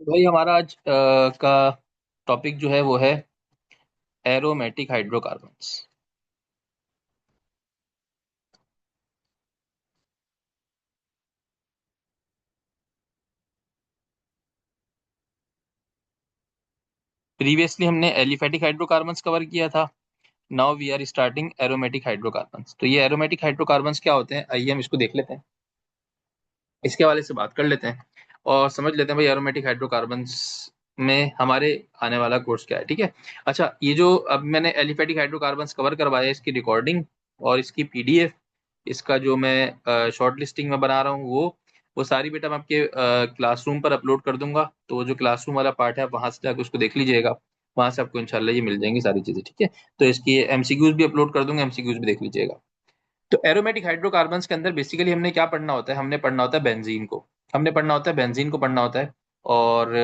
भाई हमारा आज का टॉपिक जो है वो है एरोमेटिक हाइड्रोकार्बन्स। प्रीवियसली हमने एलिफेटिक हाइड्रोकार्बन्स कवर किया था। Now we are starting aromatic hydrocarbons. तो ये एरोमेटिक हाइड्रोकार्बन्स क्या होते हैं, आइए हम इसको देख लेते हैं, इसके हवाले से बात कर लेते हैं और समझ लेते हैं भाई एरोमेटिक हाइड्रोकार्बन्स में हमारे आने वाला कोर्स क्या है। ठीक है। अच्छा, ये जो अब मैंने एलिफेटिक हाइड्रोकार्बन्स कवर करवाया, इसकी रिकॉर्डिंग और इसकी पीडीएफ, इसका जो मैं शॉर्ट लिस्टिंग में बना रहा हूँ वो सारी बेटा मैं आपके क्लासरूम पर अपलोड कर दूंगा। तो वो जो क्लासरूम वाला पार्ट है, आप वहां से जाकर उसको देख लीजिएगा। वहां से आपको इंशाल्लाह ये मिल जाएंगी सारी चीजें। ठीक है। तो इसकी एमसीक्यूज भी अपलोड कर दूंगा, एमसीक्यूज भी देख लीजिएगा। तो एरोमेटिक हाइड्रोकार्बन्स के अंदर बेसिकली हमने क्या पढ़ना होता है, हमने पढ़ना होता है बेंजीन को। हमने पढ़ना होता है बेंजीन को पढ़ना होता है। और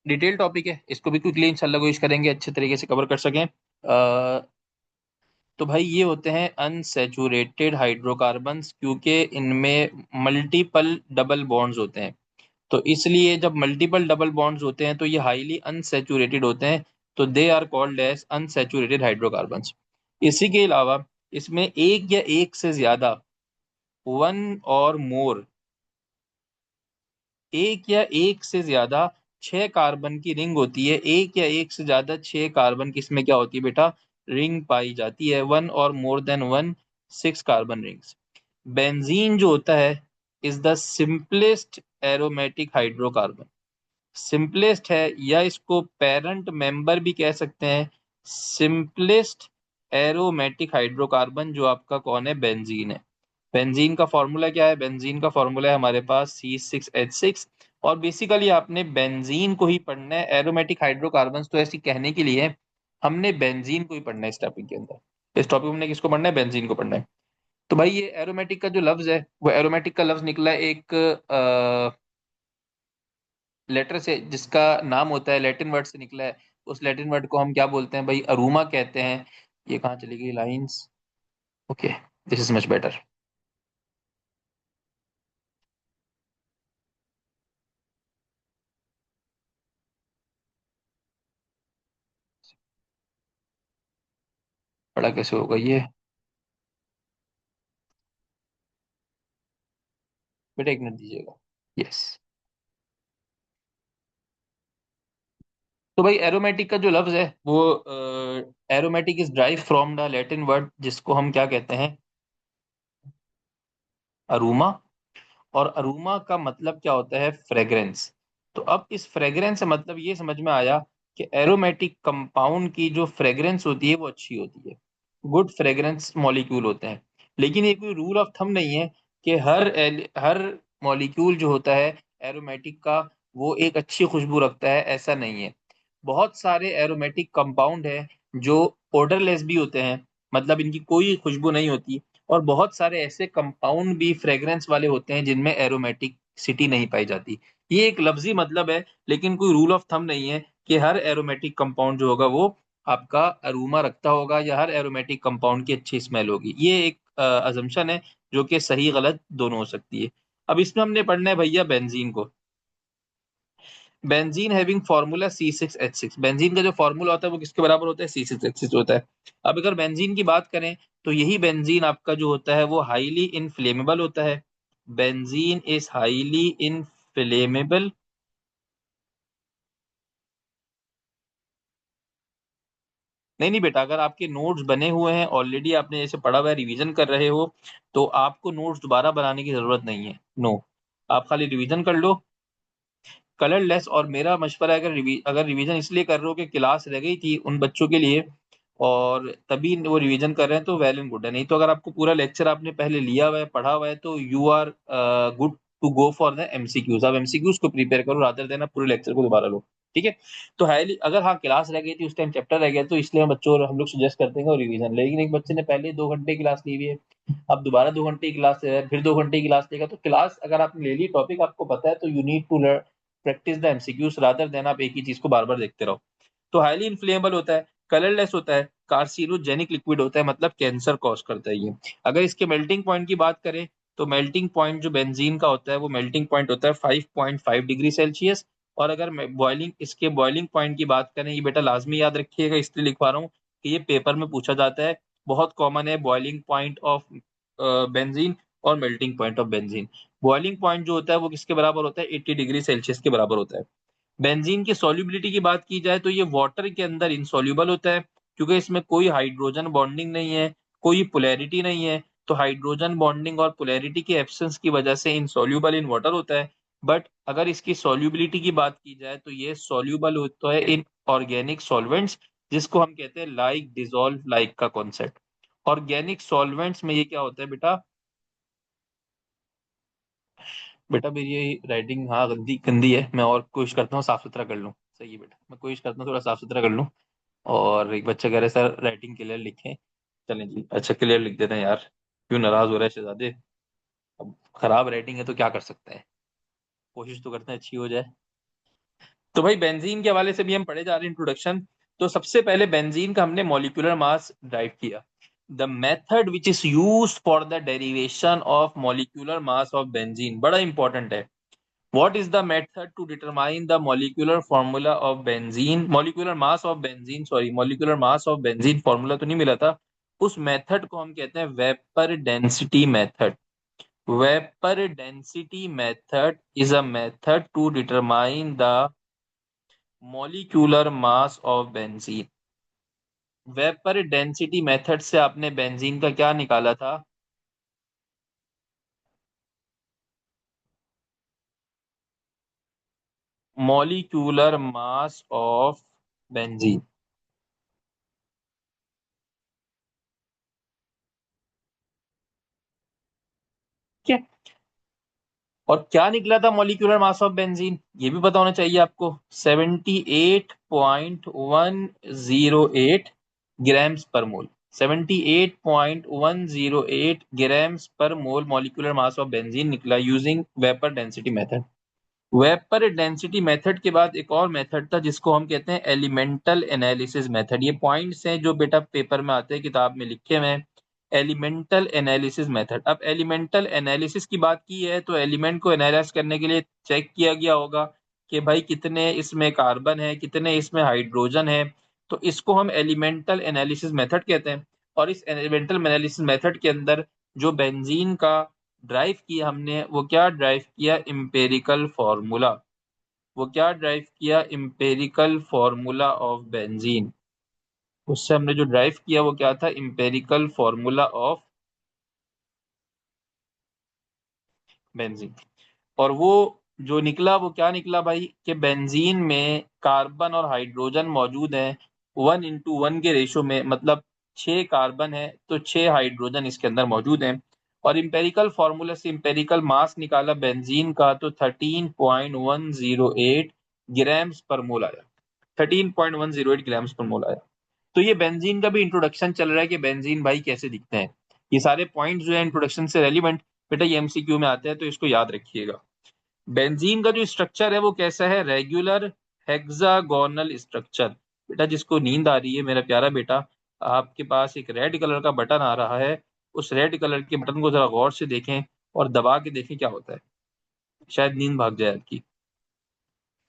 डिटेल टॉपिक है, इसको भी क्विकली इंशाल्लाह कोशिश करेंगे अच्छे तरीके से कवर कर सकें। तो भाई ये होते हैं अनसैचुरेटेड हाइड्रोकार्बन्स, क्योंकि इनमें मल्टीपल डबल बॉन्ड्स होते हैं। तो इसलिए जब मल्टीपल डबल बॉन्ड्स होते हैं तो ये हाईली अनसैचुरेटेड होते हैं। तो they are called as unsaturated hydrocarbons. इसी के अलावा इसमें एक या एक से ज्यादा, वन और मोर, एक या एक से ज्यादा छह कार्बन की रिंग होती है। एक या एक से ज्यादा छह कार्बन की इसमें क्या होती है बेटा, रिंग पाई जाती है। वन और more than one, six carbon rings. Benzene जो होता है is the simplest aromatic hydrocarbon. Simplest है, या इसको पेरेंट मेंबर भी कह सकते हैं। सिंपलेस्ट एरोमेटिक हाइड्रोकार्बन जो आपका कौन है, बेंजीन है। बेंजीन का फॉर्मूला क्या है, बेंजीन का फॉर्मूला है हमारे पास C6H6। और बेसिकली आपने बेंजीन को ही पढ़ना है, एरोमेटिक हाइड्रोकार्बन्स तो ऐसी कहने के लिए है, हमने बेंजीन को ही पढ़ना है इस टॉपिक के अंदर। इस टॉपिक में हमने किसको पढ़ना है, बेंजीन को पढ़ना है। तो भाई ये एरोमेटिक का जो लफ्ज है, वो एरोमेटिक का लफ्ज निकला है एक लेटर से, जिसका नाम होता है, लैटिन वर्ड से निकला है। उस लैटिन वर्ड को हम क्या बोलते हैं भाई, अरूमा कहते हैं। ये कहाँ चली गई lines, okay, this is much better. बड़ा कैसे होगा ये, बेटा एक मिनट दीजिएगा। यस। तो भाई एरोमेटिक का जो लफ्ज है वो, aromatic is drive from the Latin word, जिसको हम क्या कहते हैं, अरूमा। और अरूमा का मतलब क्या होता है, फ्रेग्रेंस। तो अब इस फ्रेग्रेंस से मतलब ये समझ में आया कि एरोमेटिक कंपाउंड की जो फ्रेग्रेंस होती है वो अच्छी होती है, गुड फ्रेग्रेंस मॉलिक्यूल होते हैं। लेकिन ये कोई रूल ऑफ थंब नहीं है कि हर मॉलिक्यूल जो होता है एरोमेटिक का, वो एक अच्छी खुशबू रखता है, ऐसा नहीं है। बहुत सारे एरोमेटिक कंपाउंड हैं जो ओडरलेस भी होते हैं, मतलब इनकी कोई खुशबू नहीं होती। और बहुत सारे ऐसे कंपाउंड भी फ्रेग्रेंस वाले होते हैं जिनमें एरोमेटिक सिटी नहीं पाई जाती। ये एक लफ्जी मतलब है, लेकिन कोई रूल ऑफ थंब नहीं है कि हर एरोमेटिक कंपाउंड जो होगा वो आपका अरूमा रखता होगा, या हर एरोमेटिक कंपाउंड की अच्छी स्मेल होगी। ये एक अजम्पशन है जो कि सही गलत दोनों हो सकती है। अब इसमें हमने पढ़ना है भैया बेंजीन को। Benzene having formula C6H6। Benzene का जो फार्मूला होता है वो किसके बराबर होता है, C6H6 होता है। अब अगर बेंजीन की बात करें तो यही बेंजीन आपका जो होता है वो हाईली इनफ्लेमेबल होता है। Benzene is highly inflammable. नहीं नहीं बेटा, अगर आपके नोट्स बने हुए हैं ऑलरेडी, आपने जैसे पढ़ा हुआ है, रिवीजन कर रहे हो, तो आपको नोट्स दोबारा बनाने की जरूरत नहीं है। नो, आप खाली रिवीजन कर लो, कलरलेस। और मेरा मशवरा है, अगर रिवीजन इसलिए कर रहे हो कि क्लास रह गई थी उन बच्चों के लिए और तभी वो रिवीजन कर रहे हैं, तो वेल एंड गुड है। नहीं तो अगर आपको पूरा लेक्चर आपने पहले लिया हुआ है, पढ़ा हुआ है, तो you are good to go for the MCQs. आप एमसीक्यूज को प्रिपेयर करो, रादर देना पूरे लेक्चर को दोबारा लो। ठीक है। तो हाईली, अगर हाँ क्लास रह गई थी उस टाइम, चैप्टर रह गया, तो इसलिए हम बच्चों हम लोग सजेस्ट करते हैं और रिवीजन। लेकिन एक बच्चे ने पहले 2 घंटे की क्लास ली हुई है, अब दोबारा 2 घंटे की क्लास ले रहा है, फिर 2 घंटे की क्लास लेगा, तो क्लास अगर आपने ले ली, टॉपिक आपको पता है, तो you need to practice the MCQs rather than आप एक ही चीज को बार बार देखते रहो। तो हाईली इन्फ्लेमेबल होता है, कलरलेस होता है, कार्सिनोजेनिक लिक्विड होता है, मतलब कैंसर कॉज करता है ये। अगर इसके मेल्टिंग पॉइंट की बात करें तो मेल्टिंग पॉइंट जो बेंजीन का होता है वो मेल्टिंग पॉइंट होता है 5.5 डिग्री सेल्सियस। और अगर इसके बॉइलिंग पॉइंट की बात करें, ये बेटा लाजमी याद रखिएगा, इसलिए लिखवा रहा हूँ कि ये पेपर में पूछा जाता है, बहुत कॉमन है बॉइलिंग पॉइंट ऑफ बेंजीन और melting point of benzene. Boiling point जो होता है वो किसके बराबर होता है, 80 डिग्री सेल्सियस के बराबर होता है। बेंजीन की सॉल्युबिलिटी की बात की जाए तो ये वाटर के अंदर इनसॉल्युबल होता है, क्योंकि इसमें कोई हाइड्रोजन बॉन्डिंग नहीं है, कोई पोलैरिटी नहीं है। तो हाइड्रोजन बॉन्डिंग और पोलैरिटी के एब्सेंस की वजह से इनसॉल्युबल इन वाटर होता है। बट अगर इसकी सॉल्युबिलिटी की बात की जाए तो ये सॉल्युबल होता है इन ऑर्गेनिक सॉल्वेंट्स, जिसको हम कहते हैं लाइक डिजोल्व लाइक का कॉन्सेप्ट। ऑर्गेनिक सॉल्वेंट्स में ये क्या होता है बेटा, बेटा मेरी ये राइटिंग हाँ गंदी गंदी है, मैं और कोशिश करता हूँ साफ सुथरा कर लूँ। सही है बेटा, मैं कोशिश करता हूँ थोड़ा साफ सुथरा कर लूँ। और एक बच्चा कह रहा है सर राइटिंग क्लियर लिखें। चलें जी, अच्छा क्लियर लिख देते हैं यार, क्यों नाराज हो रहा है शहजादे। अब खराब राइटिंग है तो क्या कर सकते हैं, कोशिश तो करते हैं अच्छी हो जाए। तो भाई बेंजीन के हवाले से भी हम पढ़े जा रहे हैं इंट्रोडक्शन। तो सबसे पहले बेंजीन का हमने मॉलिक्यूलर मास ड्राइव किया। The method which is use for the derivation of molecular mass of benzene बड़ा इंपॉर्टेंट है। What is the method to determine the molecular formula of benzene? Molecular mass of benzene, sorry, molecular mass of benzene formula तो नहीं मिला था। उस method को हम कहते हैं vapour density method. Vapour density method is a method to determine the molecular mass of benzene. Vapour density method से आपने बेंजीन का क्या निकाला था, मॉलिक्यूलर मास ऑफ बेंजीन। ठीक है, और क्या निकला था मॉलिक्यूलर मास ऑफ बेंजीन, ये भी पता होना चाहिए आपको, 78.108 ग्राम्स पर मोल। 78.108 ग्राम्स पर मोल मॉलिक्यूलर मास ऑफ बेंजीन निकला using vapour density method. Vapour density method के बाद एक और मेथड था जिसको हम कहते हैं एलिमेंटल एनालिसिस मेथड। ये पॉइंट्स हैं जो बेटा पेपर में आते हैं, किताब में लिखे हुए हैं। एलिमेंटल एनालिसिस मेथड, अब एलिमेंटल एनालिसिस की बात की है तो एलिमेंट को एनालाइज करने के लिए चेक किया गया होगा कि भाई कितने इसमें कार्बन है, कितने इसमें हाइड्रोजन है। तो इसको हम एलिमेंटल एनालिसिस मेथड कहते हैं। और इस एलिमेंटल एनालिसिस मेथड के अंदर जो बेंजीन का ड्राइव किया हमने, वो क्या ड्राइव किया, इम्पेरिकल फॉर्मूला। वो क्या ड्राइव किया, इम्पेरिकल फॉर्मूला ऑफ बेंजीन। उससे हमने जो ड्राइव किया वो क्या था, इम्पेरिकल फॉर्मूला ऑफ बेंजीन। और वो जो निकला वो क्या निकला भाई, कि बेंजीन में कार्बन और हाइड्रोजन मौजूद है 1:1 के रेशो में, मतलब 6 कार्बन है तो 6 हाइड्रोजन इसके अंदर मौजूद हैं। और इंपेरिकल फॉर्मूला से इंपेरिकल मास निकाला बेंजीन का तो 13.108 ग्राम्स पर मोल आया। 13.108 ग्राम्स पर मोल आया। तो ये बेंजीन का भी इंट्रोडक्शन चल रहा है कि बेंजीन भाई कैसे दिखते हैं। ये सारे पॉइंट्स जो है इंट्रोडक्शन से रेलिवेंट, बेटा ये एमसीक्यू में आते हैं तो इसको याद रखिएगा। बेंजीन का जो स्ट्रक्चर है वो कैसा है, रेगुलर हेक्सागोनल स्ट्रक्चर। बेटा जिसको नींद आ रही है मेरा प्यारा बेटा, आपके पास एक रेड कलर का बटन आ रहा है, उस रेड कलर के बटन को जरा गौर से देखें और दबा के देखें क्या होता है, शायद नींद भाग जाए आपकी।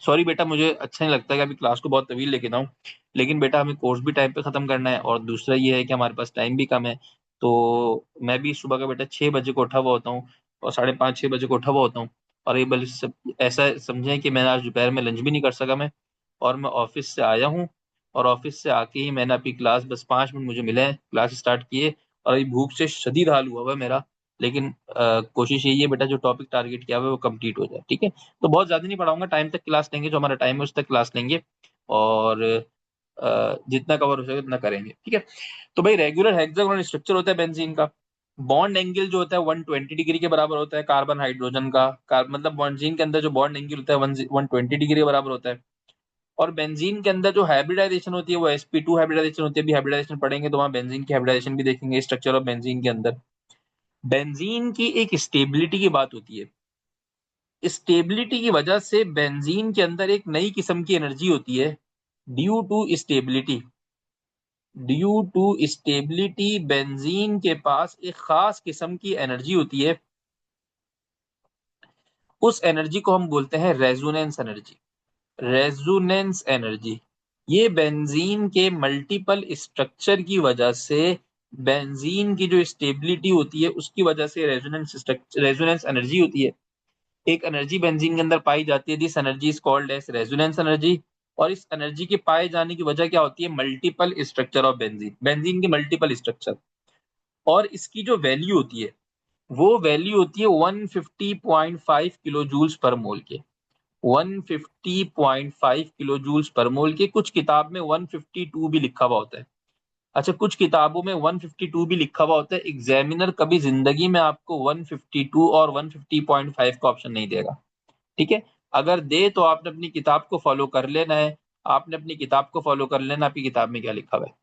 सॉरी बेटा, मुझे अच्छा नहीं लगता कि अभी क्लास को बहुत तवील लेके जाऊं, लेकिन बेटा हमें कोर्स भी टाइम पे खत्म करना है और दूसरा ये है कि हमारे पास टाइम भी कम है। तो मैं भी सुबह का बेटा 6 बजे को उठा हुआ होता हूँ और 5:30 6 बजे को उठा हुआ होता हूँ। और ये बल सब ऐसा समझें कि मैंने आज दोपहर में लंच भी नहीं कर सका मैं, और मैं ऑफिस से आया हूँ। और ऑफिस से आके ही मैंने अपनी क्लास, बस 5 मिनट मुझे मिले हैं क्लास स्टार्ट किए, और अभी भूख से शदीद हाल हुआ हुआ है मेरा। लेकिन कोशिश यही है बेटा जो टॉपिक टारगेट किया हुआ है वो कंप्लीट हो जाए, ठीक है। तो बहुत ज्यादा नहीं पढ़ाऊंगा, टाइम तक क्लास लेंगे, जो हमारा टाइम है उस तक क्लास लेंगे। और जितना कवर हो सके उतना करेंगे, ठीक है। तो भाई रेगुलर हेक्सागोनल स्ट्रक्चर होता है बेंजीन का। बॉन्ड एंगल जो होता है 120 डिग्री के बराबर होता है कार्बन हाइड्रोजन का। मतलब बेंजीन के अंदर जो बॉन्ड एंगल होता है 120 डिग्री के बराबर होता है। और बेंजीन के अंदर जो हाइब्रिडाइजेशन होती है वो sp2 हाइब्रिडाइजेशन होती है। अभी हाइब्रिडाइजेशन पढ़ेंगे तो वहां बेंजीन की हाइब्रिडाइजेशन भी देखेंगे, स्ट्रक्चर ऑफ बेंजीन के अंदर। बेंजीन की एक स्टेबिलिटी की बात होती है। स्टेबिलिटी की वजह से बेंजीन के अंदर एक नई किस्म की एनर्जी होती है, due to stability. Due to stability benzene के पास एक खास किस्म की एनर्जी होती है उस एनर्जी को हम बोलते हैं रेजोनेंस एनर्जी। रेजोनेंस एनर्जी, ये बेंजीन के मल्टीपल स्ट्रक्चर की वजह से, बेंजीन की जो स्टेबिलिटी होती है उसकी वजह से रेजोनेंस एनर्जी होती है। एक एनर्जी बेंजीन के अंदर पाई जाती है, this energy is called as resonance energy. और इस एनर्जी के पाए जाने की वजह क्या होती है? Multiple structure of benzene, benzene के मल्टीपल स्ट्रक्चर। और इसकी जो वैल्यू होती है वो वैल्यू होती है 150.5 किलो जूल्स पर मोल के। 150.5 किलो जूल्स पर मोल के। कुछ किताब में 152 भी लिखा हुआ होता है। अच्छा, कुछ किताबों में 152 भी लिखा हुआ होता है। एग्जामिनर कभी जिंदगी में आपको 152 और 150.5 का ऑप्शन नहीं देगा, ठीक है। अगर दे तो आपने अपनी किताब को फॉलो कर लेना है, आपने अपनी किताब को फॉलो कर लेना, आपकी किताब में क्या लिखा हुआ है।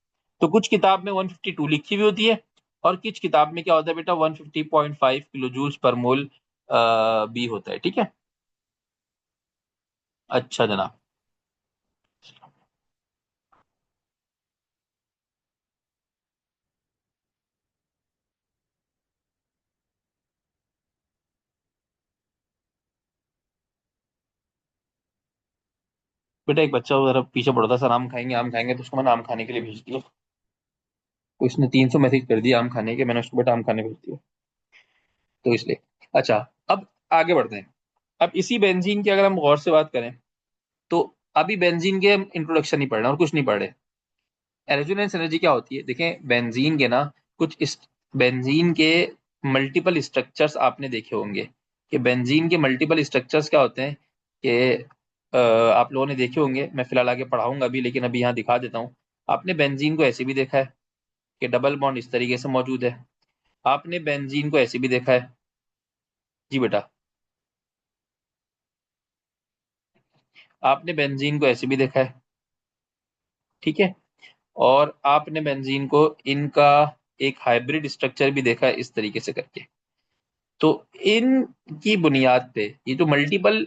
तो कुछ किताब में 152 लिखी हुई होती है, और कुछ किताब में क्या होता है बेटा, 150.5 किलो जूल्स पर मोल भी होता है, ठीक है। अच्छा जनाब। बेटा एक बच्चा उधर पीछे पड़ा था, सर आम खाएंगे आम खाएंगे, तो उसको मैंने आम खाने के लिए भेज दिया। तो इसने 300 मैसेज कर दिया आम खाने के, मैंने उसको बेटा आम खाने भेज दिया, तो इसलिए। अच्छा, अब आगे बढ़ते हैं। अब इसी बेंजीन की अगर हम गौर से बात करें, तो अभी बेंजीन के हम इंट्रोडक्शन नहीं पढ़ रहे और कुछ नहीं पढ़ रहे। रेजोनेंस एनर्जी क्या होती है? देखें, बेंजीन के ना कुछ बेंजीन के मल्टीपल स्ट्रक्चर्स आपने देखे होंगे, कि बेंजीन के मल्टीपल स्ट्रक्चर्स क्या होते हैं, कि आप लोगों ने देखे होंगे। मैं फिलहाल आगे पढ़ाऊंगा अभी, लेकिन अभी यहाँ दिखा देता हूँ। आपने बेंजीन को ऐसे भी देखा है कि डबल बॉन्ड इस तरीके से मौजूद है। आपने बेंजीन को ऐसे भी देखा है। जी बेटा। आपने बेंजीन को ऐसे भी देखा है, ठीक है। और आपने बेंजीन को इनका एक हाइब्रिड स्ट्रक्चर भी देखा है, इस तरीके से करके। तो इन की बुनियाद पे ये जो मल्टीपल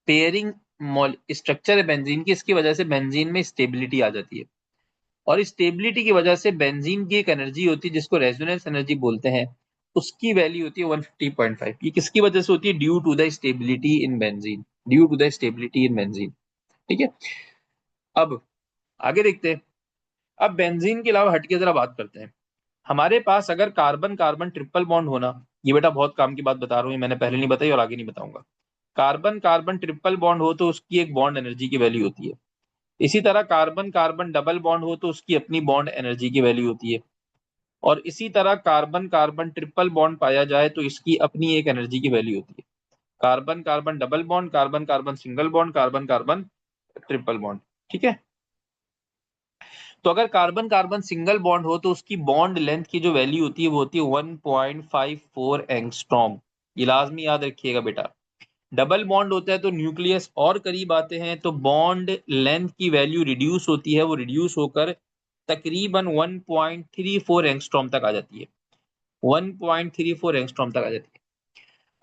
पेयरिंग स्ट्रक्चर है बेंजीन की, इसकी वजह से बेंजीन में स्टेबिलिटी आ जाती है। और स्टेबिलिटी की वजह से बेंजीन की एक एनर्जी होती है जिसको रेजोनेंस एनर्जी बोलते हैं, उसकी वैल्यू होती है 150.5। ये किसकी वजह से होती है? Due to the stability in benzene, due to the stability in benzene, ठीक है। अब आगे देखते हैं। अब बेंजीन के अलावा हटके जरा बात करते हैं। हमारे पास अगर कार्बन कार्बन ट्रिपल बॉन्ड होना, ये बेटा बहुत काम की बात बता रहा हूँ, ये मैंने पहले नहीं बताई और आगे नहीं बताऊंगा। कार्बन कार्बन ट्रिपल बॉन्ड हो तो उसकी एक बॉन्ड एनर्जी की वैल्यू होती है। इसी तरह कार्बन कार्बन डबल बॉन्ड हो तो उसकी अपनी बॉन्ड एनर्जी की वैल्यू होती है। और इसी तरह कार्बन कार्बन ट्रिपल बॉन्ड पाया जाए तो इसकी अपनी एक एनर्जी की वैल्यू होती है। Carbon carbon double bond, carbon carbon single bond, carbon carbon triple bond, ठीक है। तो अगर कार्बन कार्बन सिंगल बॉन्ड हो तो उसकी बॉन्ड लेंथ की जो वैल्यू होती है वो होती है 1.54 एंगस्ट्रॉम। ये लाजमी याद रखिएगा बेटा। डबल बॉन्ड होता है तो न्यूक्लियस और करीब आते हैं तो बॉन्ड लेंथ की वैल्यू रिड्यूस होती है, वो रिड्यूस होकर तकरीबन 1.34 एंगस्ट्रॉम तक आ जाती है। 1.34 एंगस्ट्रॉम तक आ जाती है।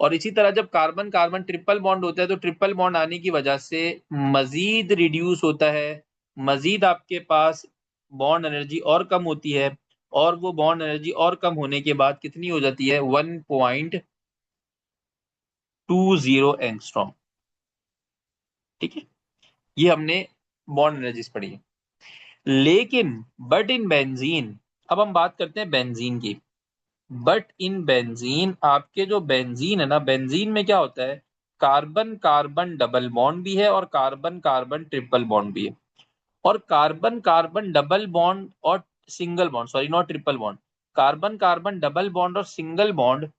और इसी तरह जब कार्बन कार्बन ट्रिपल बॉन्ड होता है तो ट्रिपल बॉन्ड आने की वजह से मजीद रिड्यूस होता है, मजीद आपके पास बॉन्ड एनर्जी और कम होती है। और वो बॉन्ड एनर्जी और कम होने के बाद कितनी हो जाती है? 1.20 एंगस्ट्रॉम, ठीक है। ये हमने बॉन्ड एनर्जीज पढ़ी है। लेकिन बट इन बेंजीन, अब हम बात करते हैं बेंजीन की। बट इन बेंजीन, आपके जो बेंजीन है ना, बेंजीन में क्या होता है? कार्बन कार्बन डबल बॉन्ड भी है और कार्बन कार्बन ट्रिपल बॉन्ड भी है। और कार्बन कार्बन डबल बॉन्ड और single bond, sorry not triple bond, carbon carbon double bond और सिंगल बॉन्ड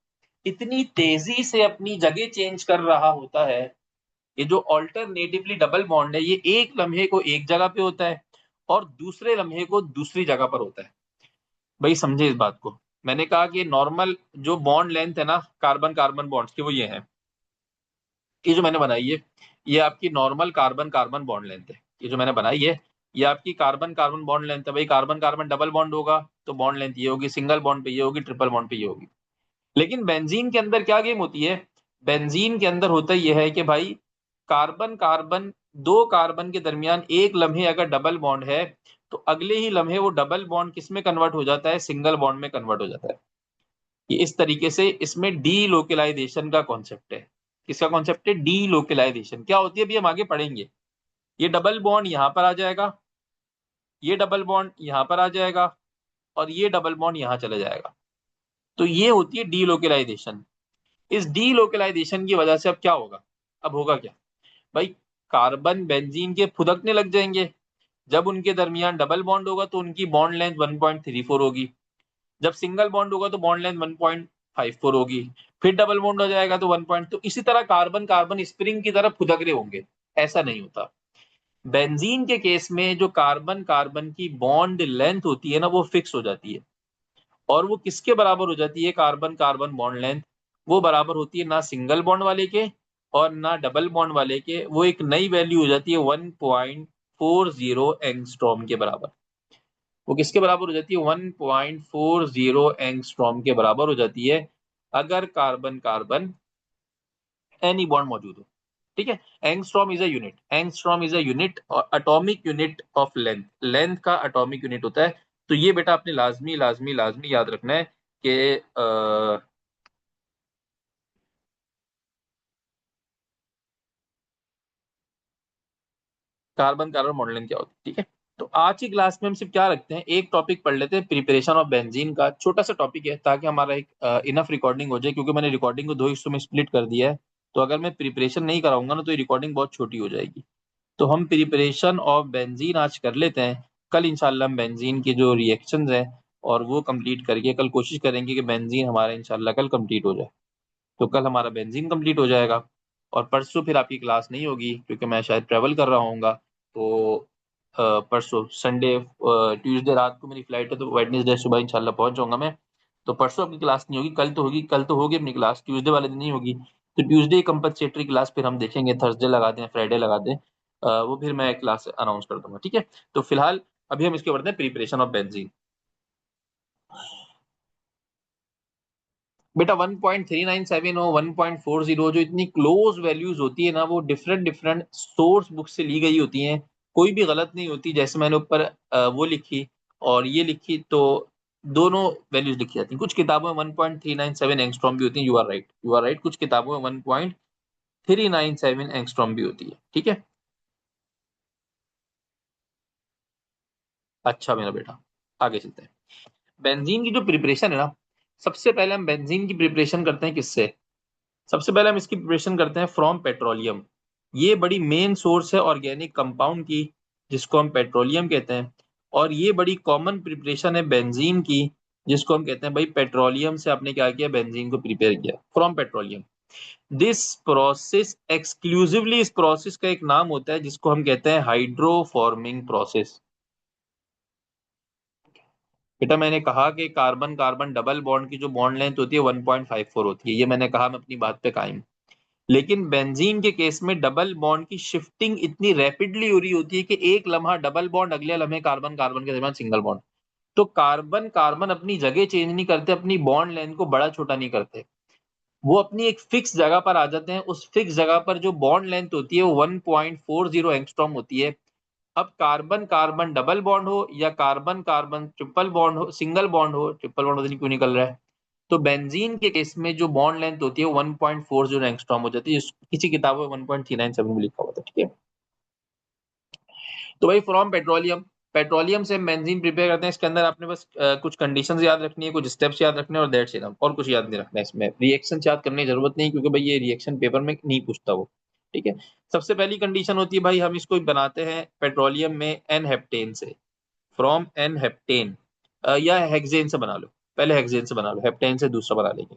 इतनी तेजी से अपनी जगह चेंज कर रहा होता है। ये जो ऑल्टरनेटिवली डबल बॉन्ड है, ये एक लम्हे को एक जगह पे होता है और दूसरे लम्हे को दूसरी जगह पर होता है। भाई समझे इस बात को। मैंने कहा कि नॉर्मल जो बॉन्ड लेंथ है ना कार्बन कार्बन बॉन्ड्स की, वो ये है। ये जो मैंने बनाई है, ये आपकी normal carbon carbon bond length है। ये जो मैंने बनाई है, ये आपकी कार्बन कार्बन बॉन्ड लेंथ है। भाई कार्बन कार्बन डबल बॉन्ड होगा तो बॉन्ड लेंथ ये होगी, सिंगल बॉन्ड पे ये होगी, ट्रिपल बॉन्ड पे ये होगी। लेकिन बेंजीन के अंदर क्या गेम होती है? बेंजीन के अंदर होता यह है कि भाई कार्बन कार्बन, दो कार्बन के दरमियान एक लम्हे अगर डबल बॉन्ड है तो अगले ही लम्हे वो डबल बॉन्ड किस में कन्वर्ट हो जाता है? सिंगल बॉन्ड में कन्वर्ट हो जाता है। ये इस तरीके से इसमें डी लोकलाइजेशन का कॉन्सेप्ट है। किसका कॉन्सेप्ट है? Delocalisation. क्या होती है अभी हम आगे पढ़ेंगे। ये डबल बॉन्ड यहां पर आ जाएगा, ये डबल बॉन्ड यहां पर आ जाएगा, और ये डबल बॉन्ड यहां चला जाएगा। तो ये होती है डी लोकलाइजेशन। इस डी लोकलाइजेशन की वजह से अब क्या होगा? अब होगा क्या भाई? कार्बन बेंजीन के फुदकने लग जाएंगे। जब उनके दरमियान डबल बॉन्ड होगा तो उनकी बॉन्ड लेंथ 1.34 होगी। जब सिंगल बॉन्ड होगा तो बॉन्ड लेंथ 1.54 होगी। फिर डबल बॉन्ड हो जाएगा तो 1 पॉइंट। तो इसी तरह कार्बन कार्बन स्प्रिंग की तरह फुदक रहे होंगे। ऐसा नहीं होता। बेंजीन के केस में जो कार्बन कार्बन की बॉन्ड लेंथ होती है ना, वो फिक्स हो जाती है। और वो किसके बराबर हो जाती है? कार्बन कार्बन बॉन्ड लेंथ वो बराबर होती है ना सिंगल बॉन्ड वाले के और ना डबल बॉन्ड वाले के। वो एक नई वैल्यू हो जाती है 1.40 एंगस्ट्रॉम के बराबर। वो किसके बराबर हो जाती है? 1.40 एंगस्ट्रॉम के बराबर हो जाती है, अगर कार्बन कार्बन एनी बॉन्ड मौजूद हो। ठीक है। Angstrom is a unit, angstrom is a unit और atomic unit of length. Length का एटॉमिक यूनिट होता है। तो ये बेटा आपने लाजमी लाजमी लाजमी याद रखना है कि कार्बन कार्बन मॉडलिंग क्या होती है। ठीक है। तो आज की क्लास में हम सिर्फ क्या रखते हैं, एक टॉपिक पढ़ लेते हैं, प्रिपरेशन ऑफ बेंजीन का छोटा सा टॉपिक है, ताकि हमारा एक इनफ रिकॉर्डिंग हो जाए, क्योंकि मैंने रिकॉर्डिंग को दो हिस्सों में स्प्लिट कर दिया है। तो अगर मैं प्रिपरेशन नहीं कराऊंगा ना तो ये रिकॉर्डिंग बहुत छोटी हो जाएगी। तो हम प्रिपरेशन ऑफ बेंजीन आज कर लेते हैं। कल इंशाल्लाह हम बेंजीन के जो रिएक्शंस हैं और वो कंप्लीट करके कल कोशिश करेंगे कि बेंजीन हमारा इंशाल्लाह कल कंप्लीट हो जाए। तो कल हमारा बेंजीन कंप्लीट हो जाएगा। और परसों फिर आपकी क्लास नहीं होगी क्योंकि मैं शायद ट्रैवल कर रहा हूँगा। तो परसों संडे ट्यूसडे रात को मेरी फ्लाइट है, तो वेडनेसडे सुबह इंशाल्लाह पहुंच जाऊंगा मैं। तो परसों आपकी क्लास नहीं होगी, कल तो होगी। कल तो होगी अपनी क्लास, ट्यूसडे वाले दिन नहीं होगी। तो ट्यूसडे कंपलसेटरी क्लास फिर हम देखेंगे, थर्सडे लगा दें फ्राइडे लगा दें, वो फिर मैं क्लास अनाउंस कर दूंगा। ठीक है। तो फिलहाल अभी हम इसके बढ़ते हैं प्रिपरेशन ऑफ बेंजीन। बेटा 1.397 हो 1.40 जो इतनी क्लोज वैल्यूज होती है ना, वो डिफरेंट डिफरेंट सोर्स बुक से ली गई होती हैं। कोई भी गलत नहीं होती। जैसे मैंने ऊपर वो लिखी और ये लिखी, तो दोनों वैल्यूज लिखी जाती हैं। कुछ किताबों में 1.397 एंगस्ट्रॉम भी होती है। You are right, you are right. कुछ किताबों में 1.397 एंगस्ट्रॉम भी होती है। ठीक है। अच्छा मेरा बेटा, आगे चलते हैं। बेंजीन की जो प्रिपरेशन है ना, सबसे पहले हम बेंजीन की प्रिपरेशन करते हैं किससे? सबसे पहले हम इसकी प्रिपरेशन करते हैं फ्रॉम पेट्रोलियम। ये बड़ी मेन सोर्स है ऑर्गेनिक कंपाउंड की, जिसको हम पेट्रोलियम कहते हैं। और ये बड़ी कॉमन प्रिपरेशन है बेंजीन की, जिसको हम कहते हैं भाई पेट्रोलियम से आपने क्या किया, बेंजीन को प्रिपेयर किया from petroleum. This process exclusively, इस प्रोसेस का एक नाम होता है जिसको हम कहते हैं हाइड्रोफॉर्मिंग प्रोसेस। बेटा मैंने कहा कि कार्बन कार्बन डबल बॉन्ड की जो बॉन्ड लेंथ होती है 1.54 होती है, ये मैंने कहा, मैं अपनी बात पे कायम। लेकिन बेंजीन के केस में डबल बॉन्ड की शिफ्टिंग इतनी रैपिडली हो रही होती है कि एक लम्हा डबल बॉन्ड, अगले लम्हे कार्बन कार्बन के दरमियान सिंगल बॉन्ड। तो कार्बन कार्बन अपनी जगह चेंज नहीं करते, अपनी बॉन्ड लेंथ को बड़ा छोटा नहीं करते। वो अपनी एक फिक्स जगह पर आ जाते हैं। उस फिक्स जगह पर जो बॉन्ड लेंथ होती है वो 1.40 एंगस्ट्रॉम होती है। अब कार्बन कार्बन डबल बॉन्ड हो या कार्बन कार्बन ट्रिपल बॉन्ड हो, सिंगल बॉन्ड हो, ट्रिपल बॉन्ड पता नहीं क्यों निकल रहा है। तो बेंजीन के केस में जो बॉन्ड लेंथ होती है 1.40 एंगस्ट्रॉम हो जाती है। किसी किताबों में 1.397 में लिखा हुआ था। ठीक है। तो भाई फ्रॉम पेट्रोलियम, पेट्रोलियम से बेंजीन प्रिपेयर करते हैं। इसके अंदर आपने बस कुछ कंडीशंस याद रखनी है, कुछ स्टेप्स याद रखने हैं, और दैट्स इट। और कुछ याद नहीं रखना है इसमें। रिएक्शन याद करने की जरूरत नहीं, क्योंकि भाई ये रिएक्शन पेपर में नहीं पूछता वो। ठीक है। सबसे पहली कंडीशन होती है भाई, हम इसको बनाते हैं पेट्रोलियम में एन हेप्टेन से, फ्रॉम एन हेप्टेन, या हेक्सेन से बना लो। पहले हेक्सेन से बना लो, हेप्टेन से दूसरा बना लेंगे।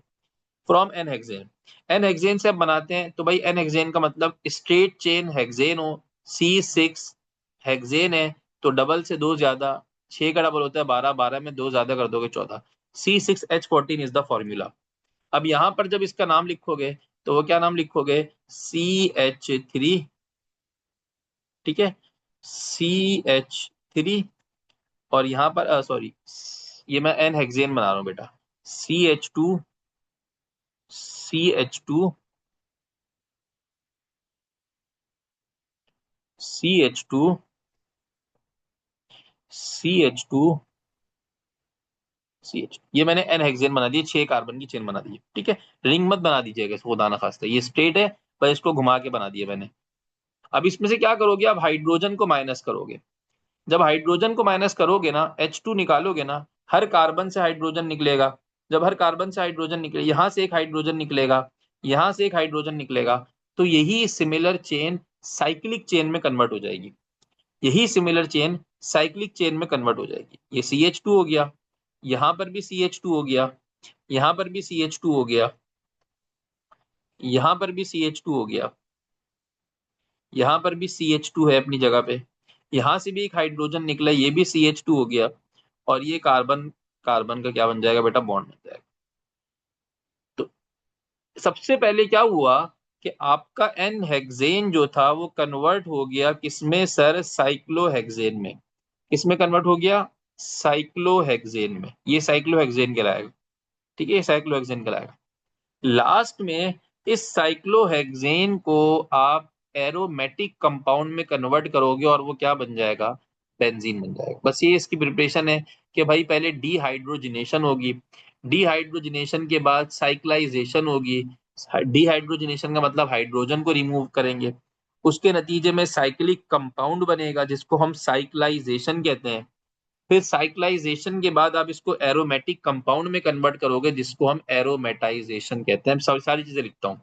From n hexane, n hexane से अब बनाते हैं तो भाई एन हेक्सेन का मतलब स्ट्रेट चेन हेक्सेन हो, C6 हेक्सेन है, तो डबल से दो ज्यादा, 6 का डबल होता है 12, 12 में दो ज्यादा कर दोगे 14। C6H14 is the formula. अब यहां पर जब इसका नाम लिखोगे तो वो क्या नाम लिखोगे, CH3। ठीक है। CH3। और यहाँ पर सॉरी, ये मैं एन हेक्सेन बना रहा हूँ बेटा। CH2, CH2, CH2, CH2, CH, ये मैंने एन हेक्सेन बना दिए, 6 कार्बन की चेन बना दी है, ठीक है। रिंग मत बना दीजिएगा इसको खुदा ना खास्ता, ये स्ट्रेट है पर इसको घुमा के बना दिया मैंने। अब इसमें से क्या करोगे आप, हाइड्रोजन को माइनस करोगे। जब हाइड्रोजन को माइनस करोगे ना, H2 निकालोगे ना, हर कार्बन से हाइड्रोजन निकलेगा। जब हर कार्बन से हाइड्रोजन निकले, यहां से एक हाइड्रोजन निकलेगा, यहां से एक हाइड्रोजन निकलेगा, तो यही सिमिलर चेन साइक्लिक चेन में कन्वर्ट हो जाएगी। यही सिमिलर चेन साइक्लिक चेन में कन्वर्ट हो जाएगी। ये CH2 हो गया, यहां पर भी CH2 हो गया, यहां पर भी CH2 हो गया, यहां पर भी CH2 हो गया, यहां पर भी CH2 है अपनी जगह पे, यहां से भी एक हाइड्रोजन निकला, ये भी CH2 हो गया, और ये कार्बन, कार्बन का क्या बन जाएगा बेटा, बॉन्ड बन जाएगा। तो सबसे पहले क्या हुआ कि आपका एन हेक्सेन जो था वो कन्वर्ट हो गया किसमें सर, साइक्लोहेक्सेन में। किसमें कन्वर्ट हो गया, साइक्लोहेक्सेन में। ये साइक्लोहेक्सेन कहलाएगा, ठीक है, ये साइक्लोहेक्सेन कहलाएगा। लास्ट में इस साइक्लोहेक्सेन को आप एरोमेटिक कंपाउंड में कन्वर्ट करोगे और वो क्या बन जाएगा, बेंजीन बन जाएगा। बस ये इसकी प्रिपरेशन है कि भाई पहले डीहाइड्रोजिनेशन होगी, डीहाइड्रोजिनेशन के बाद साइक्लाइजेशन होगी। डीहाइड्रोजिनेशन का मतलब हाइड्रोजन को रिमूव करेंगे, उसके नतीजे में साइक्लिक कंपाउंड बनेगा जिसको हम साइक्लाइजेशन कहते हैं। फिर साइक्लाइजेशन के बाद आप इसको एरोमेटिक कंपाउंड में कन्वर्ट करोगे जिसको हम एरोमेटाइजेशन कहते हैं। सारी चीजें लिखता हूँ।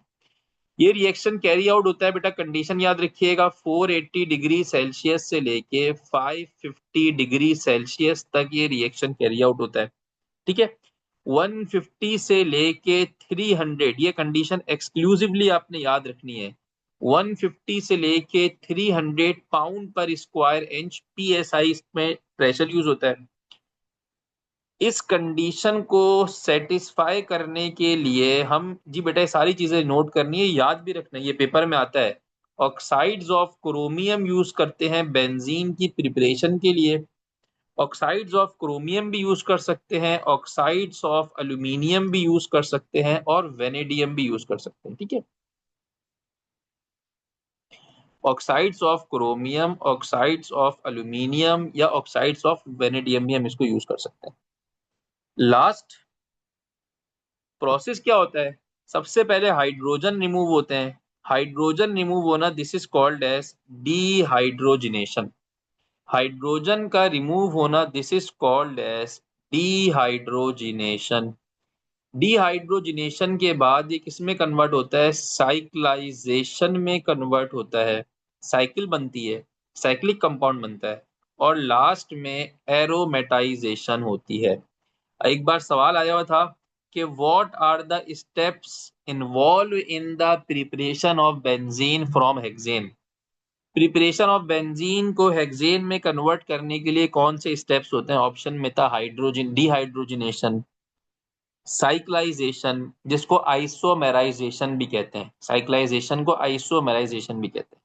ये रिएक्शन कैरी आउट होता है बेटा, कंडीशन याद रखिएगा, 480 डिग्री सेल्सियस से लेके 550 डिग्री सेल्सियस तक ये रिएक्शन कैरी आउट होता है, ठीक है। 150 से लेके 300, ये कंडीशन एक्सक्लूसिवली आपने याद रखनी है। 150 से लेके 300 पाउंड पर स्क्वायर इंच PSI में प्रेशर यूज होता है। इस कंडीशन को सेटिस्फाई करने के लिए हम, जी बेटा ये सारी चीजें नोट करनी है, याद भी रखना है, ये पेपर में आता है। ऑक्साइड्स ऑफ क्रोमियम यूज करते हैं बेंजीन की प्रिपरेशन के लिए। ऑक्साइड्स ऑफ क्रोमियम भी यूज कर सकते हैं, ऑक्साइड्स ऑफ एल्यूमिनियम भी यूज कर सकते हैं, और वेनेडियम भी यूज कर सकते हैं, ठीक है। Oxides of chromium, oxides of aluminium या ऑक्साइड्स ऑफ वेनेडियम भी हम इसको यूज कर सकते हैं। लास्ट प्रोसेस क्या होता है, सबसे पहले हाइड्रोजन रिमूव होते हैं। हाइड्रोजन रिमूव होना, this is called as dehydrogenation. Hydrogen का रिमूव होना, this is called as dehydrogenation. Dehydrogenation के बाद ये किस में कन्वर्ट होता है, साइक्लाइजेशन में कन्वर्ट होता है, साइकिल बनती है, साइक्लिक कंपाउंड बनता है, और लास्ट में एरोमेटाइजेशन होती है। एक बार सवाल आया हुआ था कि what are the steps involve in the preparation of benzene from hexane. Preparation of benzene को हेक्सेन में कन्वर्ट करने के लिए कौन से स्टेप्स होते हैं, ऑप्शन में था हाइड्रोजन डीहाइड्रोजिनेशन, साइक्लाइजेशन जिसको आइसोमेराइजेशन भी कहते हैं, साइक्लाइजेशन को आइसोमेराइजेशन भी कहते हैं,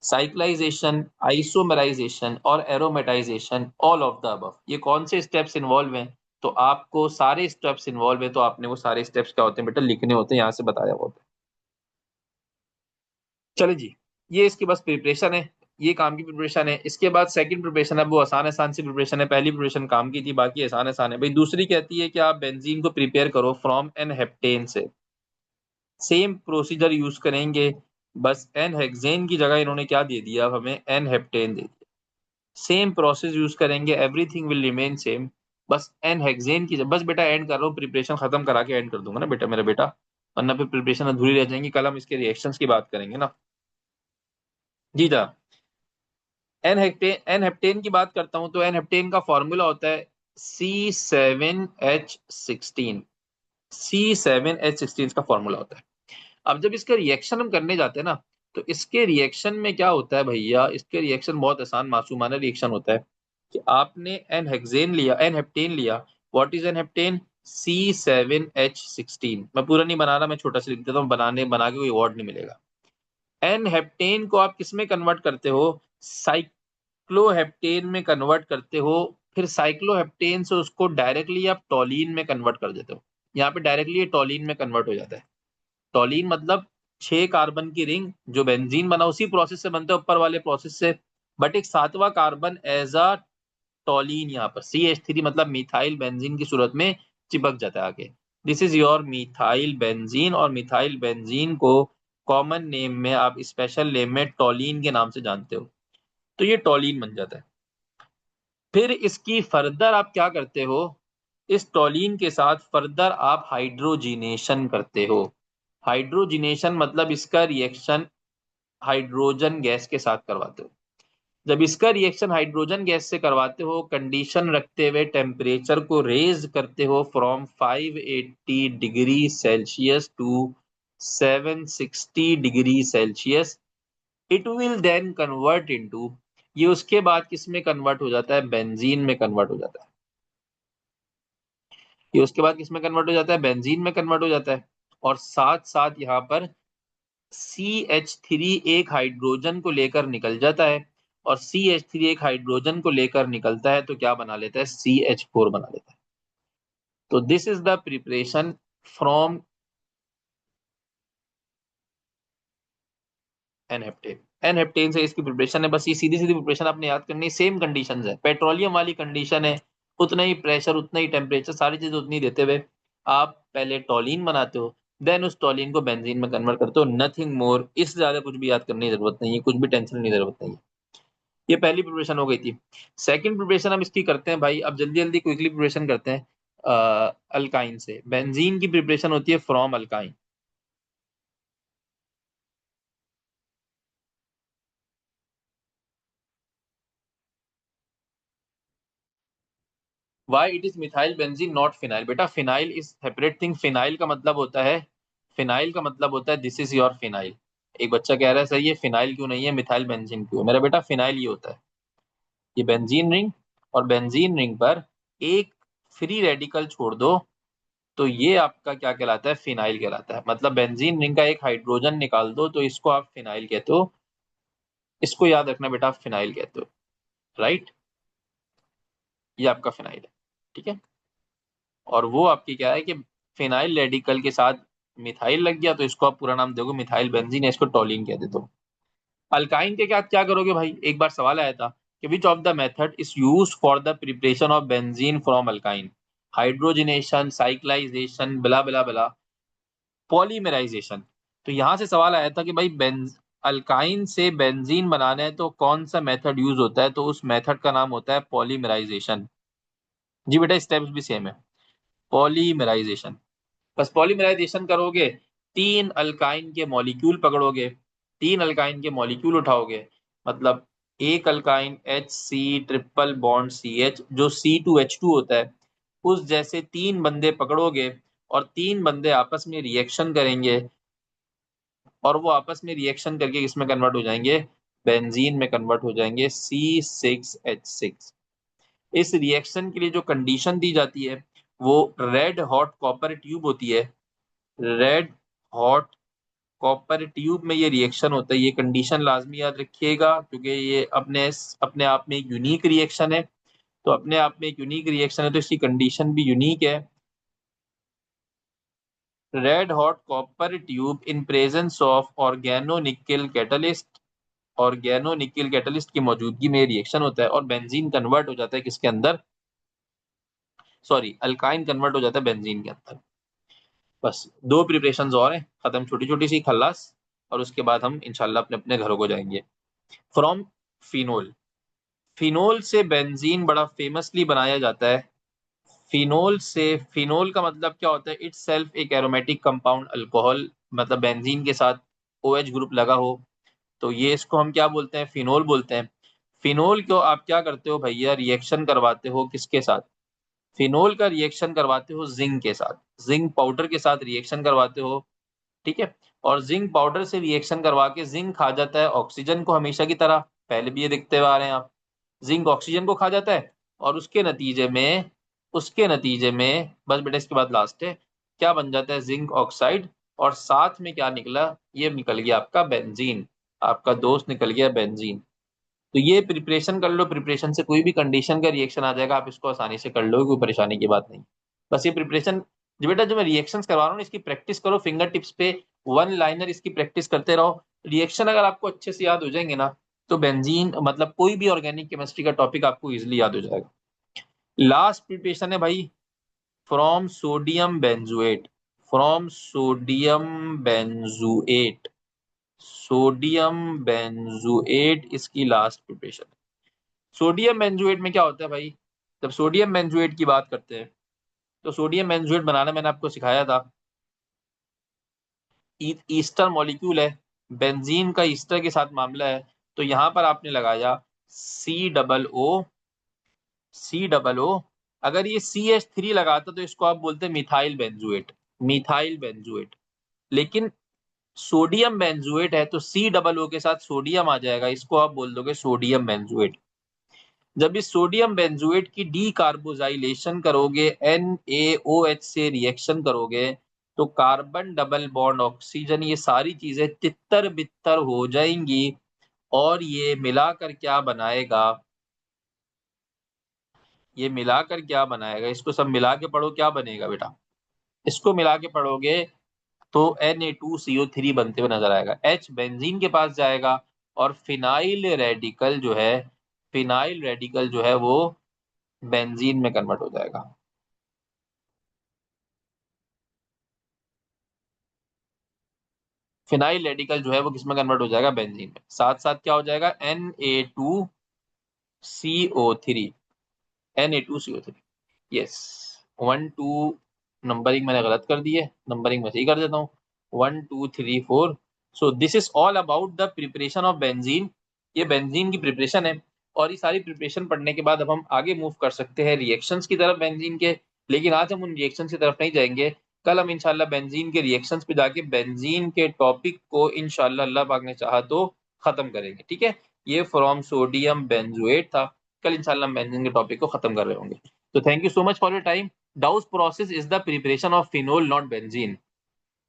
साइक्लाइजेशन, आइसोमेराइजेशन और aromatisation, all of the above. ये कौन से स्टेप्स इन्वॉल्व हैं, तो आपको सारे स्टेप्स इन्वॉल्व है, तो आपने वो सारे स्टेप्स क्या होते हैं बेटा, लिखने होते हैं, यहाँ से बताया होता है। चले जी, ये इसकी बस प्रिपरेशन है, ये काम की प्रिपरेशन है। इसके बाद सेकंड प्रिपरेशन है, वो आसान आसान सी प्रिपरेशन है। पहली प्रिपरेशन काम की थी, बाकी आसान आसान है भाई। दूसरी कहती है कि आप बेंजीन को प्रिपेयर करो फ्रॉम एन हेप्टेन से। सेम प्रोसीजर यूज करेंगे, बस एन हेक्सेन की जगह इन्होंने क्या दे दिया, हमें एन हेप्टेन दे दिया। सेम प्रोसेस यूज करेंगे, एवरीथिंग विल रिमेन सेम, बस एन हेक्सेन की। बस बेटा एंड कर रहा हूँ, प्रिपरेशन खत्म करा के एंड कर दूंगा ना बेटा, मेरा बेटा, वरना फिर प्रिपरेशन अधूरी रह जाएंगी। कल हम इसके रिएक्शंस की बात करेंगे ना। जी जा, एन हेप्टेन की बात करता हूं, तो एन हेप्टेन का फॉर्मूला होता है C7H16। C7H16 का फॉर्मूला होता है। अब जब इसका रिएक्शन हम करने जाते हैं ना, तो इसके रिएक्शन में क्या होता है भैया, इसके रिएक्शन बहुत आसान मासूमाना रिएक्शन होता है कि आपने एन हेक्सेन लिया, एन हेप्टेन लिया। What is an heptane, C7H16। मैं पूरा नहीं बना रहा, मैं छोटा सा लिख देता हूँ, बना के कोई अवार्ड नहीं मिलेगा। एन हेप्टेन को आप किस में कन्वर्ट करते हो, साइक्लोहेप्टेन में कन्वर्ट करते हो। फिर साइक्लोहेप्टेन से उसको डायरेक्टली आप टॉलीन में कन्वर्ट कर देते हो। यहाँ पे डायरेक्टली ये टॉलीन में कन्वर्ट हो जाता है। टॉलीन मतलब 6 कार्बन की रिंग, जो बेंजीन बना उसी प्रोसेस से बनता है, ऊपर वाले प्रोसेस से, बट एक 7वां कार्बन एज अ टॉलीन यहाँ पर CH3 मतलब मिथाइल बेंजीन की सूरत में चिपक जाता है आगे। This is your methyl benzene, और मिथाइल बेंजीन को कॉमन नेम में आप स्पेशल नेम में टॉलीन के नाम से जानते हो। तो ये टॉलीन बन जाता है। फिर इसकी फर्दर आप क्या करते हो, इस टॉलीन के साथ फर्दर आप हाइड्रोजिनेशन करते हो। हाइड्रोजिनेशन मतलब इसका रिएक्शन हाइड्रोजन गैस के साथ करवाते हो। जब इसका रिएक्शन हाइड्रोजन गैस से करवाते हो, कंडीशन रखते हुए टेम्परेचर को रेज करते हो from 580 degree Celsius to 760 degree Celsius, it will then convert into, ये उसके बाद किस में कन्वर्ट हो जाता है, बेंजीन में कन्वर्ट हो जाता है। ये उसके बाद किस में कन्वर्ट हो जाता है, बेंजीन में कन्वर्ट हो जाता है। और साथ साथ यहाँ पर CH3 एक हाइड्रोजन को लेकर निकल जाता है, और CH3 एक हाइड्रोजन को लेकर निकलता है तो क्या बना लेता है, CH4 बना लेता है। तो this is the preparation from n-heptane. N-heptane से इसकी प्रिपरेशन है। बस ये सीधी सीधी प्रिपरेशन आपने याद करनी है। सेम कंडीशन है, पेट्रोलियम वाली कंडीशन है, उतना ही प्रेशर, उतना ही टेम्परेचर, सारी चीजें उतनी देते हुए आप पहले टॉलीन बनाते हो, देन उस टॉलीन को बेंजीन में कन्वर्ट करते हो, नथिंग मोर। इससे ज्यादा कुछ भी याद करने की जरूरत नहीं है, कुछ भी टेंशन की जरूरत नहीं है। ये पहली प्रिपरेशन हो गई थी। सेकंड प्रिपरेशन हम इसकी करते हैं भाई, अब जल्दी जल्दी क्विकली प्रिपरेशन करते हैं। अल्काइन से बेंजीन की प्रिपरेशन होती है from alkyne. Why it is methyl benzene not phenyl? बेटा phenyl is separate thing. Phenyl का मतलब होता है, फिनाइल का मतलब होता है दिस इज योर फिनाइल। एक बच्चा कह रहा है सर ये फिनाइल क्यों नहीं है, मिथाइल बेंजीन क्यों है? मेरा बेटा फिनाइल ये होता है, ये बेंजीन रिंग, और बेंजीन रिंग पर एक फ्री रेडिकल छोड़ दो तो ये आपका क्या कहलाता है, फिनाइल कहलाता है। मतलब बेंजीन रिंग का एक हाइड्रोजन निकाल दो तो इसको आप फिनाइल कहते हो। इसको याद रखना बेटा, आप फिनाइल कहते हो, राइट? ये आपका फिनाइल है, ठीक है। और वो आपकी क्या है कि फिनाइल रेडिकल के साथ मिथाइल लग गया तो इसको आप पूरा नाम दोगे मिथाइल बेंजीन, इसको टॉलिन कह देते हो। अल्काइन के क्या क्या करोगे भाई, एक बार सवाल आया था कि which of the method is used for the preparation of benzene from alkyne? Hydrogenation, cyclisation, बिला बिला बिला, पॉलीमराइजेशन। तो यहां से सवाल आया था कि भाई अल्काइन से बेंजीन बनाना है तो कौन सा मेथड यूज होता है, तो उस मेथड का नाम होता है पॉलीमराइजेशन। जी बेटा स्टेप्स भी सेम है, पॉलीमराइजेशन। बस पॉलीमराइजेशन करोगे, तीन अल्काइन के मॉलिक्यूल पकड़ोगे, तीन अल्काइन के मॉलिक्यूल उठाओगे, मतलब एक alkyne HC triple bond CH जो C2H2 होता है, उस जैसे तीन बंदे पकड़ोगे और तीन बंदे आपस में रिएक्शन करेंगे, और वो आपस में रिएक्शन करके किसमें कन्वर्ट हो जाएंगे, बेंजीन में कन्वर्ट हो जाएंगे, C6H6। इस रिएक्शन के लिए जो कंडीशन दी जाती है वो रेड हॉट कॉपर ट्यूब होती है। रेड हॉट कॉपर ट्यूब में ये रिएक्शन होता है। ये कंडीशन लाजमी याद रखिएगा क्योंकि ये अपने अपने आप में एक यूनिक रिएक्शन है। तो अपने आप में एक यूनिक रिएक्शन है तो इसकी कंडीशन भी यूनिक है। Red hot copper tube in presence of organo nickel catalyst, organo nickel catalyst की मौजूदगी में रिएक्शन होता है और बेंजीन कन्वर्ट हो जाता है किसके अंदर, सॉरी अल्काइन कन्वर्ट हो जाता है बेंजीन के अंदर। बस दो प्रिपरेशन और हैं, खत्म, छोटी छोटी सी खल्लास, और उसके बाद हम इंशाल्लाह अपने अपने घरों को जाएंगे। फ्रॉम फिनोल, फिनोल से बेंजीन बड़ा फेमसली बनाया जाता है। फिनोल से, फिनोल का मतलब क्या होता है, इट्स सेल्फ एक एरोमेटिक कंपाउंड अल्कोहल, मतलब बेंजीन के साथ OH ग्रुप लगा हो तो ये इसको हम क्या बोलते हैं, फिनोल बोलते हैं। फिनोल को आप क्या करते हो भैया, रिएक्शन करवाते हो किसके साथ, फिनोल का रिएक्शन करवाते हो जिंक के साथ, जिंक पाउडर के साथ रिएक्शन करवाते हो, ठीक है। और जिंक पाउडर से रिएक्शन करवा के जिंक खा जाता है ऑक्सीजन को, हमेशा की तरह, पहले भी ये देखते हुए आ रहे हैं आप, जिंक ऑक्सीजन को खा जाता है, और उसके नतीजे में बस बेटा इसके बाद लास्ट है, क्या बन जाता है, जिंक ऑक्साइड, और साथ में क्या निकला, ये निकल गया आपका बेंजीन, आपका दोस्त निकल गया बेंजीन। तो ये प्रिपरेशन कर लो, प्रिपरेशन से कोई भी कंडीशन का रिएक्शन आ जाएगा, आप इसको आसानी से कर लो, कोई परेशानी की बात नहीं। बस ये प्रिपरेशन, जो बेटा जो मैं रिएक्शंस करवा रहा हूँ इसकी प्रैक्टिस करो, फिंगर टिप्स पे वन लाइनर इसकी प्रैक्टिस करते रहो। रिएक्शन अगर आपको अच्छे से याद हो जाएंगे ना तो बेंजीन मतलब कोई भी ऑर्गेनिक केमिस्ट्री का टॉपिक आपको इजिली याद हो जाएगा। लास्ट प्रिपरेशन है भाई from sodium benzoate, from sodium benzoate, sodium benzoate इसकी लास्ट प्रिपरेशन। सोडियम बेंजुएट में क्या होता है भाई, जब सोडियम बेंजुएट की बात करते हैं तो सोडियम बेंजुएट बनाना मैंने आपको सिखाया था। ईस्टर मॉलिक्यूल है, बेंजीन का ईस्टर के साथ मामला है, तो यहां पर आपने लगाया सी डबल ओ। अगर ये CH3 लगाता तो इसको आप बोलते मिथाइल बेंजुएट, मिथाइल बेंजुएट। लेकिन सोडियम बेंजुएट है तो C डबल O के साथ सोडियम आ जाएगा, इसको आप बोल दोगे सोडियम बेंजुएट। जब इस सोडियम बेंजुएट की डी कार्बोजाइलेशन करोगे, NaOH से रिएक्शन करोगे, तो कार्बन डबल बॉन्ड ऑक्सीजन ये सारी चीजें तितर बितर हो जाएंगी और ये मिलाकर क्या बनाएगा, ये मिलाकर क्या बनाएगा, इसको सब मिला के पढ़ो क्या बनेगा बेटा, इसको मिला के पढ़ोगे तो Na2CO3 बनते हुए नजर आएगा। H बेंजीन के पास जाएगा और फिनाइल रेडिकल जो है वो बेंजीन में कन्वर्ट हो जाएगा। फिनाइल रेडिकल जो है वो किसमें कन्वर्ट हो जाएगा, बेंजीन में। साथ साथ क्या हो जाएगा, Na2CO3, Na2CO3। यस, 1 2 नंबरिंग मैंने गलत कर दी है, नंबरिंग मैं सही कर देता हूँ, 1 2 3 4। So this is all about the preparation of benzene. ये बेंजीन की प्रिपरेशन है, और ये सारी प्रिपरेशन पढ़ने के बाद अब हम आगे मूव कर सकते हैं रिएक्शंस की तरफ बेंजीन के। लेकिन आज हम उन रिएक्शंस की तरफ नहीं जाएंगे, कल हम इंशाल्लाह बेंजीन के रिएक्शंस पे जाके बेंजीन के टॉपिक को इंशाल्लाह अल्लाह पाक ने चाहा तो खत्म करेंगे, ठीक है। ये फ्रॉम सोडियम बेंजोएट था, कल इंशाल्लाह हम बेंजीन के टॉपिक को खत्म कर रहे होंगे। तो thank you so much for your time. डाउस process is the preparation of phenol not benzene.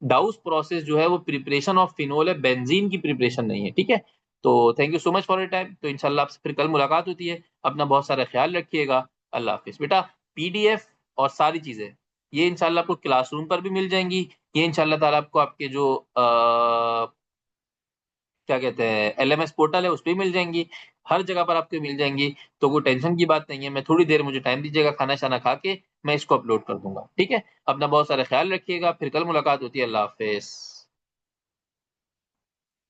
डाउस process जो है वो प्रिपरेशन ऑफ फिनोल है, बेंजीन की प्रिपरेशन नहीं है, ठीक है। तो thank you so much for your time. तो इंशाल्लाह आपसे फिर कल मुलाकात होती है। अपना बहुत सारा ख्याल रखिएगा। अल्लाह हाफिज बेटा। PDF और सारी चीजें ये इंशाल्लाह आपको क्लासरूम पर भी मिल जाएंगी। ये इंशाल्लाह ताला आपको आपके जो क्या कहते हैं LMS पोर्टल है उस पर मिल जाएंगी, हर जगह पर आपको मिल जाएंगी। तो कोई टेंशन की बात नहीं है। मैं थोड़ी देर, मुझे टाइम दीजिएगा, खाना शाना खा के मैं इसको अपलोड कर दूंगा, ठीक है। अपना बहुत सारा ख्याल रखिएगा। फिर कल मुलाकात होती है। अल्लाह हाफिज।